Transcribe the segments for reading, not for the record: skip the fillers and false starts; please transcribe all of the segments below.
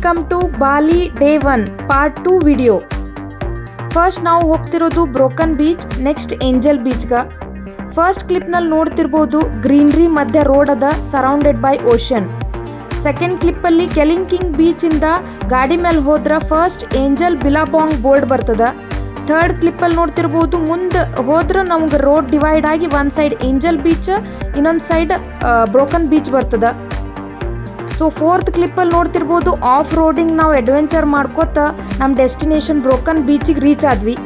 Welcome to Bali day 1 part 2 video. First ನಾವು ಹೋಗ್ತಿರೋದು Broken Beach, next ಏಂಜಲ್ ಬೀಚ್ಗೆ. ಫಸ್ಟ್ ಕ್ಲಿಪ್ನಲ್ಲಿ ನೋಡ್ತಿರ್ಬೋದು ಗ್ರೀನ್ರಿ ಮಧ್ಯ ರೋಡ್ ಅದ, ಸರೌಂಡೆಡ್ ಬೈ ಓಷನ್. ಸೆಕೆಂಡ್ ಕ್ಲಿಪ್ಪಲ್ಲಿ ಕೆಲಿಂಕಿಂಗ್ ಬೀಚಿಂದ ಗಾಡಿ ಮೇಲೆ ಹೋದ್ರೆ ಫಸ್ಟ್ ಏಂಜಲ್ ಬಿಲಾಪಾಂಗ್ ಬೋರ್ಡ್ ಬರ್ತದ. ಥರ್ಡ್ ಕ್ಲಿಪ್ಪಲ್ಲಿ ನೋಡ್ತಿರ್ಬೋದು ಮುಂದೆ ಹೋದ್ರೆ ನಮ್ಗೆ ರೋಡ್ ಡಿವೈಡ್ ಆಗಿ ಒಂದು ಸೈಡ್ ಏಂಜಲ್ ಬೀಚ್, ಇನ್ನೊಂದು ಸೈಡ್ ಬ್ರೋಕನ್ ಬೀಚ್ ಬರ್ತದ. ಸೊ ಫೋರ್ತ್ ಕ್ಲಿಪ್ಪಲ್ಲಿ ನೋಡ್ತಿರ್ಬೋದು ಆಫ್ ರೋಡಿಂಗ್ ನಾವು ಅಡ್ವೆಂಚರ್ ಮಾಡ್ಕೋತ ನಮ್ಮ ಡೆಸ್ಟಿನೇಷನ್ ಬ್ರೋಕನ್ ಬೀಚಿಗೆ ರೀಚ್ ಆದ್ವಿ.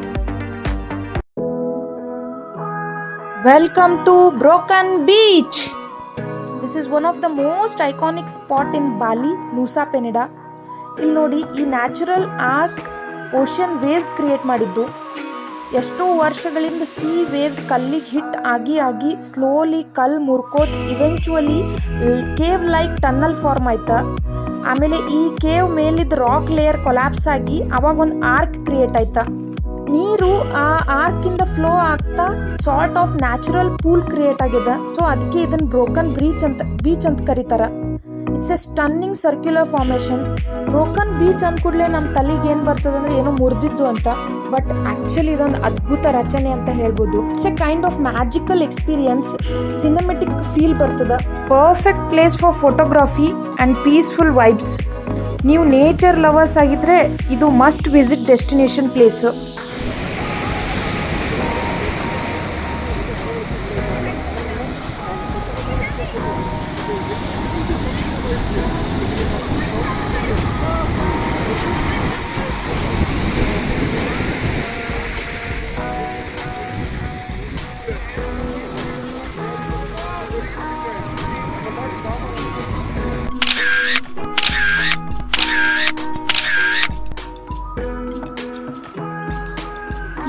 Welcome to Broken Beach. This is one of the most iconic spot in Bali, Nusa Penida. ಇಲ್ಲಿ ನೋಡಿ, ಈ natural arc ocean waves create ಮಾಡಿದ್ದು. ಎಷ್ಟೋ ವರ್ಷಗಳಿಂದ ಸಿ ವೇವ್ಸ್ ಕಲ್ಲಿಗೆ ಹಿಟ್ ಆಗಿ ಆಗಿ ಸ್ಲೋಲಿ ಕಲ್ಲು ಮುರ್ಕೋತ್ eventually cave like tunnel form ಆಯ್ತಾ. ಆಮೇಲೆ ಈ ಕೇವ್ ಮೇಲಿದ್ದ ರಾಕ್ ಲೇಯರ್ ಕೊಲ್ಯಾಪ್ಸ್ ಆಗಿ ಅವಾಗ ಒಂದು ಆರ್ಕ್ ಕ್ರಿಯೇಟ್ ಆಯ್ತಾ. ನೀರು ಆ ಆರ್ಕಿಂದ ಫ್ಲೋ ಆಗ್ತಾ sort of natural pool create ಆಗಿದೆ. ಸೊ ಅದಕ್ಕೆ ಇದನ್ನ ಬ್ರೋಕನ್ ಬೀಚ್ ಅಂತ ಕರೀತಾರ. It's a stunning circular formation. Broken Beach ಅಂದ್ಕೂಡ್ಲೆ ನಮ್ಮ ತಲೆಗೆ ಏನು ಬರ್ತದೆ ಅಂದ್ರೆ ಏನೋ ಮುರಿದಿದ್ದು ಅಂತ, ಬಟ್ ಆ್ಯಕ್ಚುಲಿ ಇದೊಂದು ಅದ್ಭುತ ರಚನೆ ಅಂತ ಹೇಳ್ಬೋದು. It's a kind of magical experience. Cinematic feel ಬರ್ತದೆ. Perfect place for photography and peaceful vibes. ನೀವು ನೇಚರ್ ಲವರ್ಸ್ ಆಗಿದ್ರೆ ಇದು ಮಸ್ಟ್ ವಿಸಿಟ್ ಡೆಸ್ಟಿನೇಷನ್ ಪ್ಲೇಸು.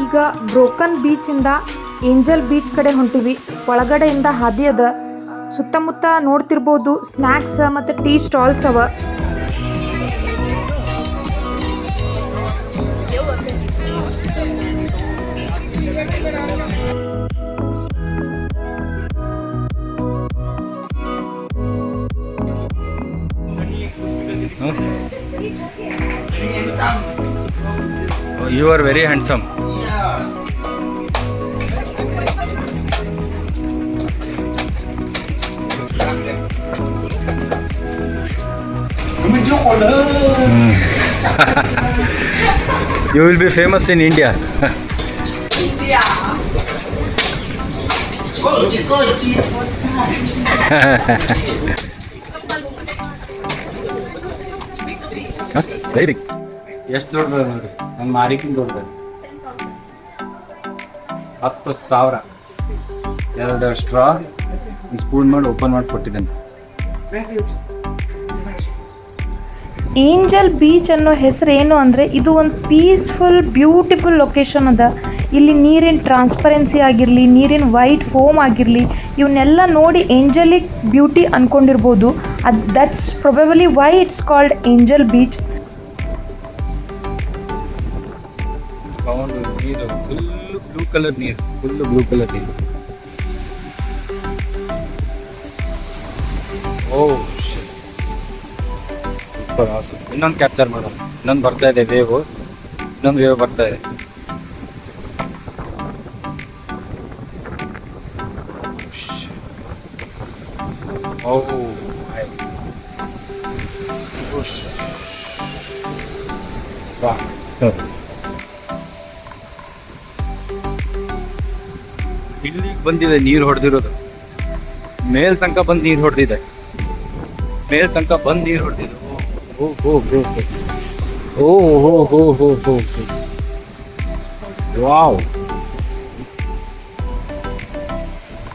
ಈಗ ಬ್ರೋಕನ್ ಬೀಚಿಂದ ಏಂಜಲ್ ಬೀಚ್ ಕಡೆ ಹೊಂಟಿವಿ. ಒಳಗಡೆಯಿಂದ ಹಾದಿ ಅದ. ಸುತ್ತಮುತ್ತ ನೋಡ್ತಿರ್ಬೋದು ಸ್ನ್ಯಾಕ್ಸ್ ಮತ್ತು ಟೀ ಸ್ಟಾಲ್ಸ್ ಅವ. You are very handsome. You will be famous in India. Very big. ಎಷ್ಟು ದೊಡ್ಡದ ನೋಡಿ, ನನ್ನ ಮಾರಿಕಿಂತ ದೊಡ್ಡದ. 10,000 ಎರಡು ಸ್ಟ್ರಾ ಸ್ಪೂನ್ ಮಾಡಿ ಓಪನ್ ಮಾಡಿ ಕೊಟ್ಟಿದ್ದೇನೆ. ಏಂಜಲ್ ಬೀಚ್ ಅನ್ನೋ ಹೆಸರು ಏನು ಅಂದರೆ ಇದು ಒಂದು ಪೀಸ್ಫುಲ್ ಬ್ಯೂಟಿಫುಲ್ ಲೊಕೇಶನ್ ಅದ. ಇಲ್ಲಿ ನೀರಿನ ಟ್ರಾನ್ಸ್ಪರೆನ್ಸಿ ಆಗಿರಲಿ, ನೀರಿನ ವೈಟ್ ಫೋಮ್ ಆಗಿರಲಿ, ಇವನ್ನೆಲ್ಲ ನೋಡಿ ಏಂಜಲಿಕ್ ಬ್ಯೂಟಿ ಅಂದ್ಕೊಂಡಿರ್ಬೋದು. That's probably why it's called angel beach. Sound ನೀರು ಫುಲ್ ಬ್ಲೂ ಕಲರ್ ನೀರು, ಓ ಸೂಪರ್ ಆಸಮ್. ಇನ್ನೊಂದು ಕ್ಯಾಪ್ಚರ್ ಮಾಡೋಣ. ಇನ್ನೊಂದು ಬರ್ತಾ ಇದೆ ವೇವ್, ಇನ್ನೊಂದು ವೇವ್ ಬರ್ತಾ ಇದೆ. ಓ ವಾ, ಇಲ್ಲಿಗೆ ಬಂದಿದೆ ನೀರು ಹೊಡೆದಿರೋದು. ಮೇಲ್ ತನಕ ಬಂದು ನೀರು ಹೊಡೆದಿದೆ. ಓ ಹೋ ಹೋ ಹೋ ಹೋ ಹೋ ಹೋ ಹೋ ಹೋ ವಾವ್.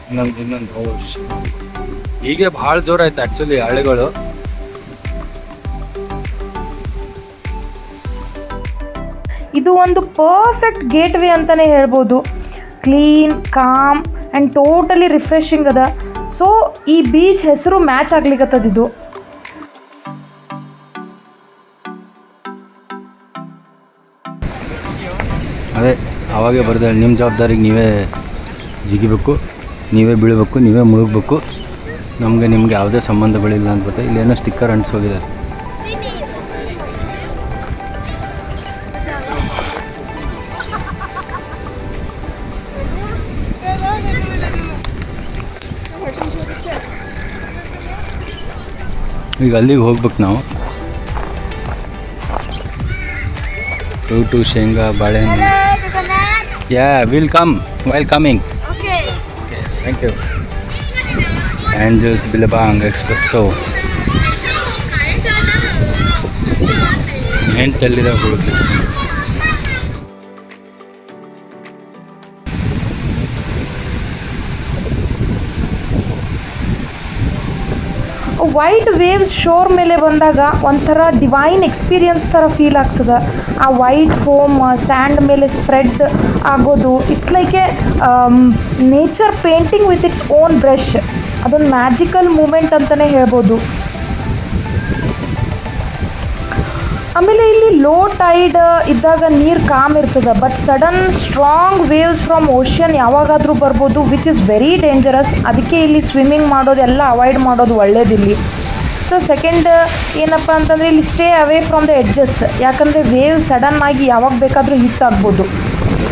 ಇನ್ನೊಂದು ಓ ಹೀಗೆ ಭಾಳ ಜೋರಾಯ್ತು ಆ್ಯಕ್ಚುಲಿ ಅಲೆಗಳು. ಇದು ಒಂದು ಪರ್ಫೆಕ್ಟ್ ಗೇಟ್ ವೇ ಅಂತಲೇ ಹೇಳ್ಬೋದು. Clean, com and totally refreshing ಅದ. ಸೊ ಈ ಬೀಚ್ ಹೆಸರು ಮ್ಯಾಚ್ ಆಗ್ಲಿಕ್ಕತ್ತದಿದು. ಅದೇ ಅವಾಗೇ ಬರ್ದೆ, ನಿಮ್ಮ ಜವಾಬ್ದಾರಿಗೆ ನೀವೇ ಜಿಗಿಬೇಕು, ನೀವೇ ಬೀಳಬೇಕು, ನೀವೇ ಮುಳುಗಬೇಕು. ನಮಗೆ ನಿಮಗೆ ಯಾವುದೇ ಸಂಬಂಧ ಬೆಳಿಲ್ಲ ಅಂತ ಗೊತ್ತಾ. ಇಲ್ಲೇನೋ ಸ್ಟಿಕ್ಕರ್ ಅಂಟಿಸೋಗಿದ್ದಾರೆ. ಈಗ ಅಲ್ಲಿಗೆ ಹೋಗ್ಬೇಕು ನಾವು. ಫ್ರೂಟು, ಶೇಂಗಾ, ಬಾಳೆಹಣ್ಣು. Yeah will come while coming. Thank you. Angels Billabong espresso. ಎಂಟಲ್ಲಿದೆ ಹುಡುಕ್ಲಿ. ವೈಟ್ ವೇವ್ಸ್ ಶೋರ್ ಮೇಲೆ ಬಂದಾಗ ಒಂಥರ ಡಿವೈನ್ ಎಕ್ಸ್ಪೀರಿಯನ್ಸ್ ಥರ ಫೀಲ್ ಆಗ್ತದೆ. ಆ ವೈಟ್ ಫೋಮ್ ಸ್ಯಾಂಡ್ ಮೇಲೆ ಸ್ಪ್ರೆಡ್ ಆಗೋದು, it's like a nature painting with its own brush. ಅದೊಂದು ಮ್ಯಾಜಿಕಲ್ ಮೂಮೆಂಟ್ ಅಂತಲೇ ಹೇಳ್ಬೋದು. ಆಮೇಲೆ ಇಲ್ಲಿ ಲೋ ಟೈಡ್ ಇದ್ದಾಗ ನೀರು ಕಾಮ್ ಇರ್ತದೆ, but sudden strong waves from ocean ಯಾವಾಗಾದರೂ ಬರ್ಬೋದು, ವಿಚ್ ಇಸ್ ವೆರಿ ಡೇಂಜರಸ್. ಅದಕ್ಕೆ ಇಲ್ಲಿ ಸ್ವಿಮ್ಮಿಂಗ್ ಮಾಡೋದೆಲ್ಲ ಅವಾಯ್ಡ್ ಮಾಡೋದು ಒಳ್ಳೇದಿಲ್ಲಿ. ಸೊ ಸೆಕೆಂಡ್ ಏನಪ್ಪ ಅಂತಂದರೆ ಇಲ್ಲಿ stay away from the edges, ಯಾಕಂದರೆ ವೇವ್ ಸಡನ್ ಆಗಿ ಯಾವಾಗ ಬೇಕಾದರೂ ಹಿಟ್ ಆಗ್ಬೋದು.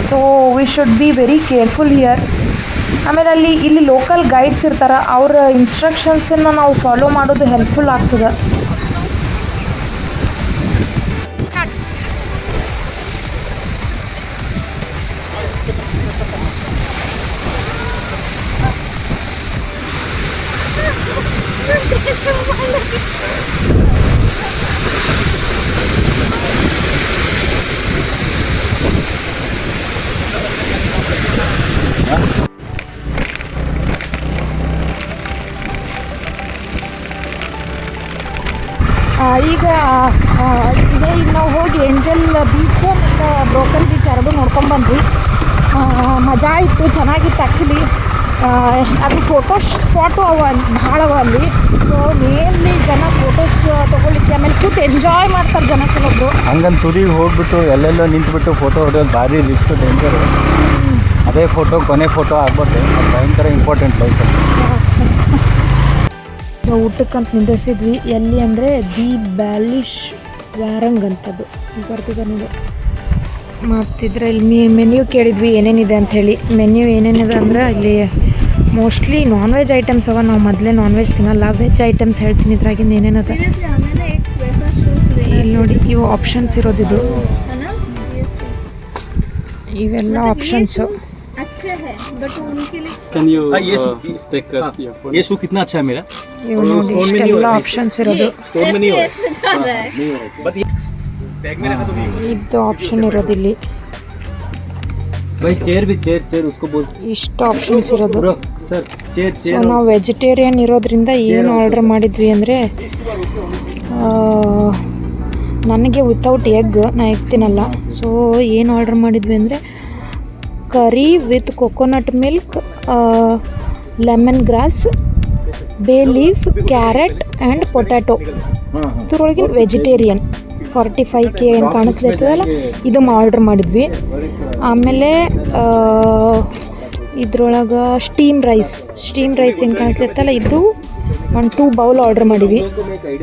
So we should be very careful here. ಆಮೇಲೆ ಇಲ್ಲಿ ಲೋಕಲ್ ಗೈಡ್ಸ್ ಇರ್ತಾರೆ, ಅವರ ಇನ್ಸ್ಟ್ರಕ್ಷನ್ಸನ್ನು ನಾವು ಫಾಲೋ ಮಾಡೋದು ಹೆಲ್ಪ್ಫುಲ್ ಆಗ್ತದೆ. ಈಗ ನಾವು ಹೋಗಿ ಏಂಜಲ್ ಬೀಚು ಮತ್ತು ಬ್ರೋಕನ್ ಬೀಚ್ ಎರಡು ನೋಡ್ಕೊಂಡ್ಬಂದ್ವಿ. ಮಜಾ ಇತ್ತು, ಚೆನ್ನಾಗಿತ್ತು ಆ್ಯಕ್ಚುಲಿ. ಅದು ಫೋಟೋ ಸ್ಪಾಟು ಭಾಳ ಅವ ಅಲ್ಲಿ. ಸೊ ಮೇನ್ಲಿ ಜನ ಫೋಟೋಸ್ ತೊಗೊಳ್ಲಿಕ್ಕೆ, ಆಮೇಲೆ ಕೂತು ಎಂಜಾಯ್ ಮಾಡ್ತಾರೆ ಜನ ಕೆಲವೊಬ್ರು. ಹಂಗಂತ ತುದಿಗೆ ಹೋಗ್ಬಿಟ್ಟು ಎಲ್ಲೆಲ್ಲೋ ನಿಂತ್ಬಿಟ್ಟು ಫೋಟೋ ಹೊಡೆಯೋದು ಭಾರಿ ರಿಸ್ಕ್, ಡೇಂಜರ್. ಅದೇ ಫೋಟೋ ಕೊನೆ ಫೋಟೋ ಆಗ್ಬೋದು, ಅದು ಭಯಂಕರ ಇಂಪಾರ್ಟೆಂಟ್ ಲೈಫಲ್ಲಿ. ನಾವು ಊಟಕ್ಕಂತ ನಿಂದಿಸಿದ್ವಿ. ಎಲ್ಲಿ ಅಂದರೆ ದಿ ಬ್ಯಾಲಿಶ್ ವ್ಯಾರಂಗ್ ಅಂತದ್ದು ಬರ್ತಿದೆ ನೋಡಿ. ಮತ್ತಿದ್ರೆ ಇಲ್ಲಿ ಮೆನ್ಯೂ ಕೇಳಿದ್ವಿ ಏನೇನಿದೆ ಅಂಥೇಳಿ. ಮೆನ್ಯೂ ಏನೇನಿದೆ ಅಂದರೆ ಇಲ್ಲಿ ಮೋಸ್ಟ್ಲಿ ನಾನ್ ವೆಜ್ ಐಟಮ್ಸ್ ಅವ. ನಾವು ಮೊದಲೇ ನಾನ್ ವೆಜ್ ತಿನ್ನಲ್ಲ, ವೆಜ್ ಐಟಮ್ಸ್ ಹೇಳ್ತೀನಿ ಇದ್ರಾಗಿಂದ ಏನೇನದ. ಇಲ್ಲಿ ನೋಡಿ, ಇವು ಆಪ್ಷನ್ಸ್ ಇರೋದಿದು, ಇವೆಲ್ಲ ಆಪ್ಷನ್ಸು. ये सूप कितना अच्छा है मेरा. ಇವು ನೋಡಿ ಇಷ್ಟೆಲ್ಲ ಆಪ್ಷನ್ಸ್ ಇರೋದು. ಇದು ಆಪ್ಷನ್ ಇರೋದಿಲ್ಲಿ. ಇಷ್ಟು ಆಪ್ಷನ್ಸ್ ಇರೋದು. ಸೊ ನಾವು ವೆಜಿಟೇರಿಯನ್ ಇರೋದ್ರಿಂದ ಏನು ಆರ್ಡರ್ ಮಾಡಿದ್ವಿ ಅಂದರೆ, ನನಗೆ ವಿತೌಟ್ ಎಗ್, ನಾ ಎಗ್ ತಿನ್ನಲ್ಲ. ಸೊ ಏನು ಆರ್ಡರ್ ಮಾಡಿದ್ವಿ ಅಂದರೆ curry with coconut milk, lemon grass, bay leaf, carrot and potato. ಇದ್ರೊಳಗಿನ ವೆಜಿಟೇರಿಯನ್ 45K ಏನು ಕಾಣಿಸ್ಲಿರ್ತದಲ್ಲ, ಇದು ಆರ್ಡ್ರ್ ಮಾಡಿದ್ವಿ. ಆಮೇಲೆ ಇದ್ರೊಳಗೆ ಸ್ಟೀಮ್ ರೈಸ್ ಏನು ಕಾಣಿಸ್ಲಿರ್ತಲ್ಲ, ಇದು 1-2 ಬೌಲ್ ಆರ್ಡ್ರ್ ಮಾಡಿದ್ವಿ.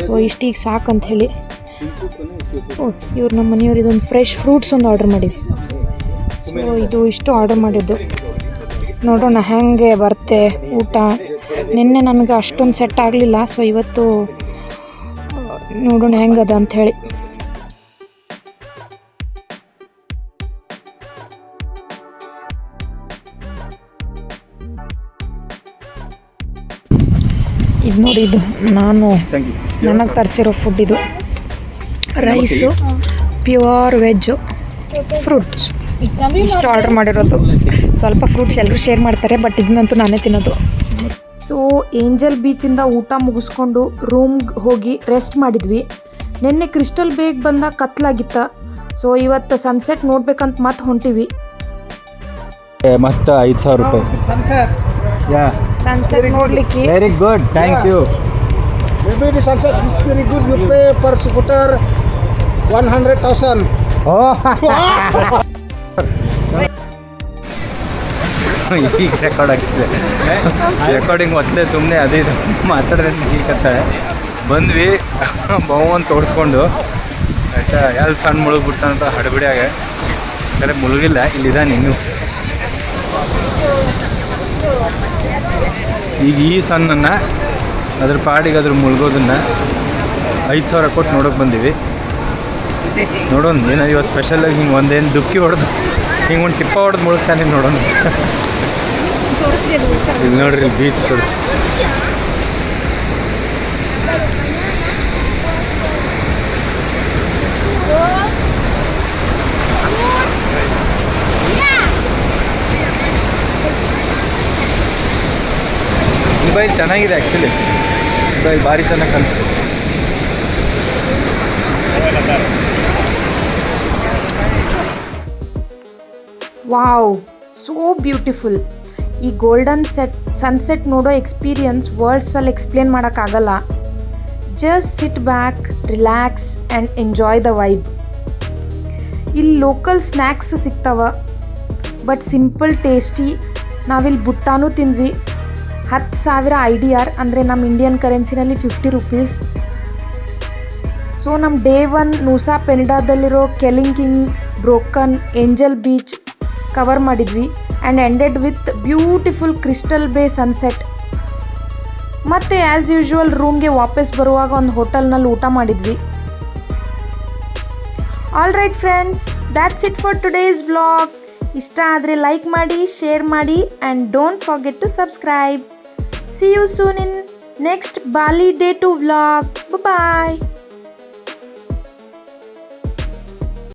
ಸೊ ಇಷ್ಟೀಗ ಸಾಕಂತ ಹೇಳಿ ಇವ್ರು ನಮ್ಮ ಮನೆಯವ್ರು ಇದೊಂದು ಫ್ರೆಶ್ ಫ್ರೂಟ್ಸ್ ಒಂದು ಆರ್ಡ್ರ್ ಮಾಡಿದ್ವಿ. ಸೊ ಇದು ಇಷ್ಟು ಆರ್ಡರ್ ಮಾಡಿದ್ದು. ನೋಡೋಣ ಹೆಂಗೆ ಬರುತ್ತೆ ಊಟ. ನಿನ್ನೆ ನನಗೆ ಅಷ್ಟೊಂದು ಸೆಟ್ ಆಗಲಿಲ್ಲ, ಸೊ ಇವತ್ತು ನೋಡೋಣ ಹೆಂಗದ ಅಂಥೇಳಿ. ಇದು ನೋಡಿ, ಇದು ನನಗೆ ತರಿಸಿರೋ ಫುಡ್. ಇದು ರೈಸು, ಪ್ಯೂರ್ ವೆಜ್ಜು, ಫ್ರೂಟ್ಸ್, ಇಷ್ಟು ಆರ್ಡರ್ ಮಾಡಿರೋದು. ಸ್ವಲ್ಪ ಫ್ರೂಟ್ಸ್ ಎಲ್ಲರೂ ಶೇರ್ ಮಾಡ್ತಾರೆ, ಬಟ್ ಇದನ್ನಂತೂ ನಾನೇ ತಿನ್ನೋದು. ಸೊ ಏಂಜಲ್ ಬೀಚಿಂದ ಊಟ ಮುಗಿಸ್ಕೊಂಡು ರೂಮ್ಗೆ ಹೋಗಿ ರೆಸ್ಟ್ ಮಾಡಿದ್ವಿ. ನಿನ್ನೆ ಕ್ರಿಸ್ಟಲ್ ಬೇಗ್ ಬಂದ ಕತ್ಲಾಗಿತ್ತ. ಸೊ ಇವತ್ತು ಸನ್ಸೆಟ್ ನೋಡ್ಬೇಕಂತ ಮತ್ತೆ ಹೊಂಟಿವಿ. ಮತ್ತೆ 5,000 ರೂಪಾಯಿ ಸನ್ಸೆಟ್ ನೋಡ್ಲಿಕ್ಕೆ. Very good, thank you. Maybe the sunset is very good. You pay per scooter 100,000. ಈಗ ರೆಕಾರ್ಡ್ ಆಗ್ತಿದೆ. ರೆಕಾರ್ಡಿಂಗ್ ಒತ್ತಲೆ ಸುಮ್ಮನೆ ಅದೇ ಇದು ಮಾತಾಡಿದ್ರೆ ಹೀಗತ್ತಾರೆ. ಬಂದ್ವಿ ಬಹುವನ್ ತೋರಿಸ್ಕೊಂಡು ಆಯ್ತಾ. ಎಲ್ಲಿ ಸಣ್ಣ ಮುಳುಗ್ಬಿಟ್ಟಂತ ಹಡಬಿಡಿಯಾಗ ಸರಿ ಮುಳುಗಿಲ್ಲ, ಇಲ್ಲಿದ್ದಾನೆ ಇನ್ನೂ. ಈಗ ಈ ಸಣ್ಣನ್ನು ಅದ್ರ ಪಾಡಿಗೆ ಅದ್ರ ಮುಳುಗೋದನ್ನು 5,000 ಕೊಟ್ಟು ನೋಡೋಕೆ ಬಂದೀವಿ. ನೋಡೋಣ ಏನೋ ಇವತ್ತು ಸ್ಪೆಷಲಾಗಿ ಹಿಂಗೆ ಒಂದೇನು ಡುಕ್ಕಿ ಹೊಡೆದು ಹಿಂಗೆ ಒಂದು ಟಿಪ್ಪ ಹೊಡೆದು ಮುಳುಗ್ತಾನೆ ನೋಡೋಣ. ಇಲ್ಲಿ ನೋಡ್ರಿ ಬೀಚ್ ತೋರಿಸಿ. ಮೊಬೈಲ್ ಚೆನ್ನಾಗಿದೆ ಆ್ಯಕ್ಚುಲಿ, ಮೊಬೈಲ್ ಭಾರಿ ಚೆನ್ನಾಗಿ ಕಾಣಿಸ್ತು. Wow, so beautiful. ಈ ಗೋಲ್ಡನ್ ಸನ್ಸೆಟ್ ನೋಡೋ ಎಕ್ಸ್ಪೀರಿಯನ್ಸ್ ವರ್ಡ್ಸಲ್ಲಿ ಎಕ್ಸ್ಪ್ಲೇನ್ ಮಾಡೋಕ್ಕಾಗಲ್ಲ. Just sit back, relax and enjoy the vibe. ಇಲ್ಲಿ ಲೋಕಲ್ ಸ್ನ್ಯಾಕ್ಸ್ ಸಿಗ್ತಾವ, ಬಟ್ ಸಿಂಪಲ್ ಟೇಸ್ಟಿ. ನಾವಿಲ್ಲಿ ಬುಟ್ಟಾನೂ ತಿಂದ್ವಿ. 10,000 IDR ಅಂದರೆ ನಮ್ಮ ಇಂಡಿಯನ್ ಕರೆನ್ಸಿನಲ್ಲಿ 50 ರೂಪೀಸ್. ಸೊ ನಮ್ಮ ಡೇ 1 ನೂಸಾ ಪೆನಿಡಾದಲ್ಲಿರೋ Kelingking, broken, angel beach cover ಮಾಡಿದ್ವಿ and ended with beautiful crystal bay sunset. ಮತ್ತು ಆ್ಯಸ್ ಯೂಶ್ವಲ್ ರೂಮ್ಗೆ ವಾಪಸ್ ಬರುವಾಗ ಒಂದು ಹೋಟೆಲ್ನಲ್ಲಿ ಊಟ ಮಾಡಿದ್ವಿ. All right friends, that's it for today's vlog. ಇಷ್ಟ ಆದರೆ ಲೈಕ್ ಮಾಡಿ, ಶೇರ್ ಮಾಡಿ and don't forget to subscribe. See you soon in next Bali Day 2 vlog. Bye bye.